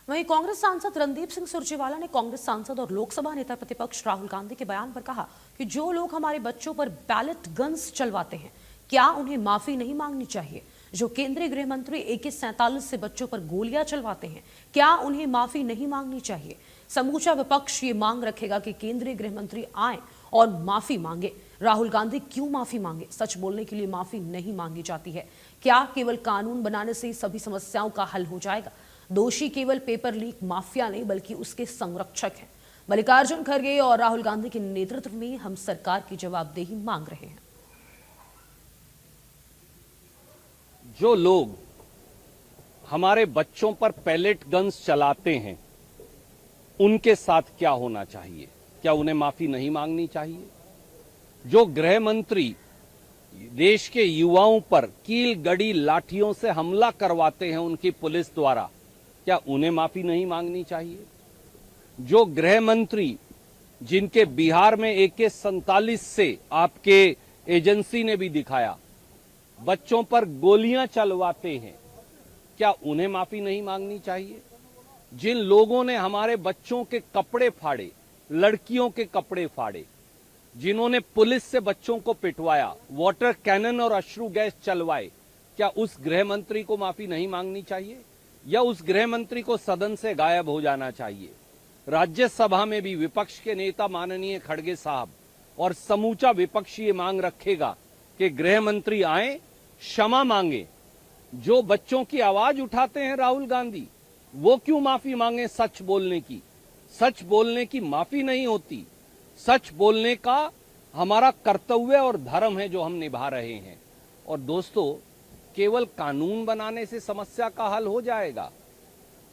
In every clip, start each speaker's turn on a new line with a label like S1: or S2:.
S1: वहीं कांग्रेस सांसद रणदीप सिंह सुरजेवाला ने कांग्रेस सांसद और लोकसभा नेता प्रतिपक्ष राहुल गांधी के बयान पर कहा कि जो लोग हमारे बच्चों पर बैलेट गन्स चलवाते हैं, क्या उन्हें माफी नहीं मांगनी चाहिए? जो केंद्रीय गृह मंत्री AK-47 से बच्चों पर गोलियां चलवाते हैं, क्या उन्हें माफी नहीं मांगनी चाहिए? समूचा विपक्ष ये मांग रखेगा कि केंद्रीय गृह मंत्री आए और माफी मांगे। राहुल गांधी क्यों माफी मांगे? सच बोलने के लिए माफी नहीं मांगी जाती है। क्या केवल कानून बनाने से सभी समस्याओं का हल हो जाएगा? दोषी केवल पेपर लीक माफिया नहीं बल्कि उसके संरक्षक हैं। मल्लिकार्जुन खड़गे और राहुल गांधी के नेतृत्व में हम सरकार की जवाबदेही मांग रहे हैं।
S2: जो लोग हमारे बच्चों पर पैलेट गन्स चलाते हैं, उनके साथ क्या होना चाहिए? क्या उन्हें माफी नहीं मांगनी चाहिए? जो गृह मंत्री देश के युवाओं पर कील गड़ी लाठियों से हमला करवाते हैं उनकी पुलिस द्वारा, क्या उन्हें माफी नहीं मांगनी चाहिए? जो गृह मंत्री जिनके बिहार में AK-47 से आपके एजेंसी ने भी दिखाया बच्चों पर गोलियां चलवाते हैं, क्या उन्हें माफी नहीं मांगनी चाहिए? जिन लोगों ने हमारे बच्चों के कपड़े फाड़े, लड़कियों के कपड़े फाड़े, जिन्होंने पुलिस से बच्चों को पिटवाया, वाटर कैनन और अश्रु गैस चलवाए, क्या उस गृह मंत्री को माफी नहीं मांगनी चाहिए या उस गृह मंत्री को सदन से गायब हो जाना चाहिए? राज्यसभा में भी विपक्ष के नेता माननीय खड़गे साहब और समूचा विपक्ष ये मांग रखेगा कि गृह मंत्री आए, क्षमा मांगे। जो बच्चों की आवाज उठाते हैं राहुल गांधी, वो क्यों माफी मांगे सच बोलने की? सच बोलने की माफी नहीं होती। सच बोलने का हमारा कर्तव्य और धर्म है जो हम निभा रहे हैं। और दोस्तों, केवल कानून बनाने से समस्या का हल हो जाएगा?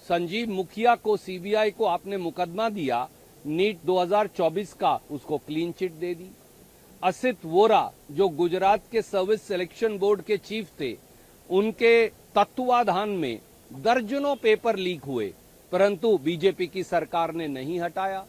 S2: संजीव मुखिया को, CBI को आपने मुकदमा दिया, नीट 2024 का, उसको क्लीन चिट दे दी। असित वोरा जो गुजरात के सर्विस सिलेक्शन बोर्ड के चीफ थे, उनके तत्वाधान में दर्जनों पेपर लीक हुए, परंतु बीजेपी की सरकार ने नहीं हटाया।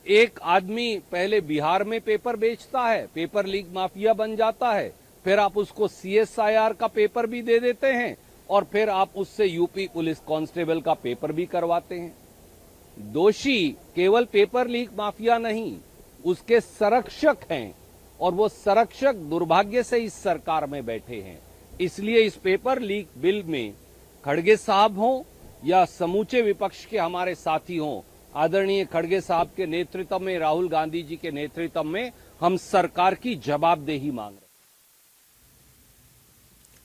S2: एक आदमी पहले बिहार में पेपर बेचता है, पेपर लीक माफिया बन जाता है, फिर आप उसको CSIR का पेपर भी दे देते हैं और फिर आप उससे UP पुलिस कांस्टेबल का पेपर भी करवाते हैं। दोषी केवल पेपर लीक माफिया नहीं, उसके संरक्षक हैं और वो संरक्षक दुर्भाग्य से इस सरकार में बैठे हैं। इसलिए इस पेपर लीक बिल में खड़गे साहब हों या समूचे विपक्ष के हमारे साथी हों, आदरणीय खड़गे साहब के नेतृत्व में, राहुल गांधी जी के नेतृत्व में हम सरकार की जवाबदेही मांग रहे हैं।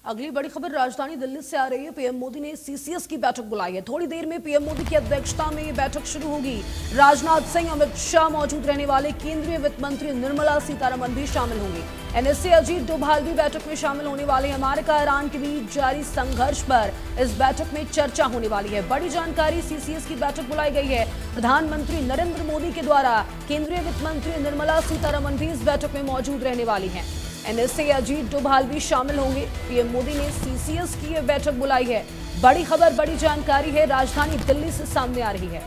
S1: अगली बड़ी खबर राजधानी दिल्ली से आ रही है। पीएम मोदी ने CCS की बैठक बुलाई है। थोड़ी देर में पीएम मोदी की अध्यक्षता में ये बैठक शुरू होगी। राजनाथ सिंह, अमित शाह मौजूद रहने वाले, केंद्रीय वित्त मंत्री निर्मला सीतारमण भी शामिल होंगे। NSA अजीत डोभाल भी बैठक में शामिल होने वाले हैं। अमेरिका ईरान के बीच जारी संघर्ष पर इस बैठक में चर्चा होने वाली है। बड़ी जानकारी, CCS की बैठक बुलाई गई है। प्रधानमंत्री नरेंद्र मोदी के द्वारा केंद्रीय वित्त मंत्री निर्मला सीतारमण भी इस बैठक में मौजूद रहने वाली हैं। NSA अजीत डोभाल भी शामिल होंगे। पीएम मोदी ने CCS की यह बैठक बुलाई है। बड़ी खबर, बड़ी जानकारी है, राजधानी दिल्ली से सामने आ रही है।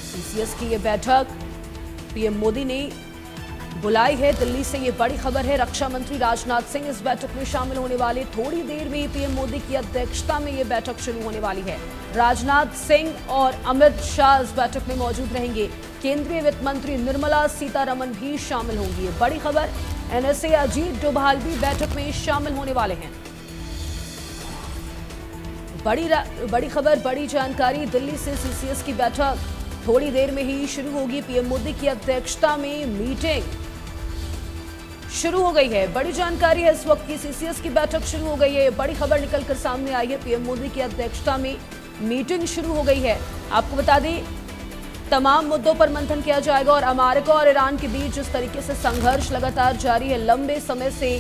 S1: CCS की यह बैठक पीएम मोदी ने बुलाई है। दिल्ली से ये बड़ी खबर है। रक्षा मंत्री राजनाथ सिंह इस बैठक में शामिल होने वाले। थोड़ी देर में पीएम मोदी की अध्यक्षता में ये बैठक शुरू होने वाली है। राजनाथ सिंह और अमित शाह इस बैठक में मौजूद रहेंगे। केंद्रीय वित्त मंत्री निर्मला सीतारमण भी शामिल होंगी। ये बड़ी खबर, NSA अजीत डोभाल भी बैठक में शामिल होने वाले हैं। बड़ी खबर, बड़ी जानकारी, दिल्ली से CCS की बैठक थोड़ी देर में ही शुरू होगी। पीएम मोदी की अध्यक्षता में मीटिंग शुरू हो गई है। बड़ी जानकारी है, इस वक्त की CCS की बैठक शुरू हो गई है। बड़ी खबर निकलकर सामने आई है। पीएम मोदी की अध्यक्षता में मीटिंग शुरू हो गई है। आपको बता दें, तमाम मुद्दों पर मंथन किया जाएगा और अमेरिका और ईरान के बीच जिस तरीके से संघर्ष लगातार जारी है, लंबे समय से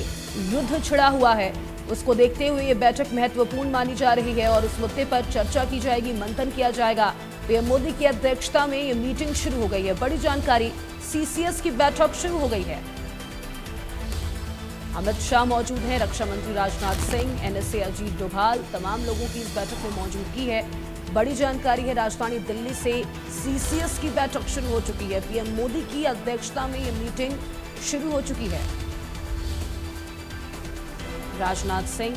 S1: युद्ध छिड़ा हुआ है, उसको देखते हुए ये बैठक महत्वपूर्ण मानी जा रही है और उस मुद्दे पर चर्चा की जाएगी, मंथन किया जाएगा। पीएम मोदी की अध्यक्षता में ये मीटिंग शुरू हो गई है। बड़ी जानकारी, CCS की बैठक शुरू हो गई है। अमित शाह मौजूद हैं, रक्षा मंत्री राजनाथ सिंह, NSA अजीत डोभाल, तमाम लोगों की इस बैठक में मौजूदगी है। बड़ी जानकारी है, राजधानी दिल्ली से CCS की बैठक शुरू हो चुकी है। पीएम मोदी की अध्यक्षता में ये मीटिंग शुरू हो चुकी है। राजनाथ सिंह,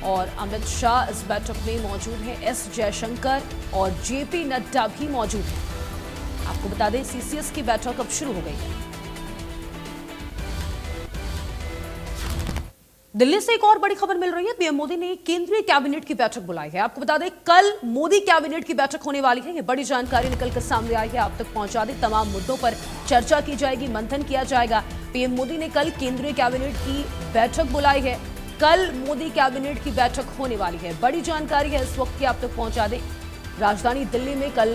S1: और अमित शाह इस बैठक में मौजूद हैं। एस जयशंकर और जेपी नड्डा भी मौजूद हैं। आपको बता दें सीसीएस की बैठक अब शुरू हो गई है। दिल्ली से एक और बड़ी खबर मिल रही है। पीएम मोदी ने केंद्रीय कैबिनेट की बैठक बुलाई है। आपको बता दें कल मोदी कैबिनेट की बैठक होने वाली है। ये बड़ी जानकारी निकलकर सामने आई है। आप तक पहुंचा दें, तमाम मुद्दों पर चर्चा की जाएगी, मंथन किया जाएगा। पीएम मोदी ने कल केंद्रीय कैबिनेट की बैठक बुलाई है। कल मोदी कैबिनेट की बैठक होने वाली है। बड़ी जानकारी है इस वक्त की, आप तक पहुंचा दें। राजधानी दिल्ली में कल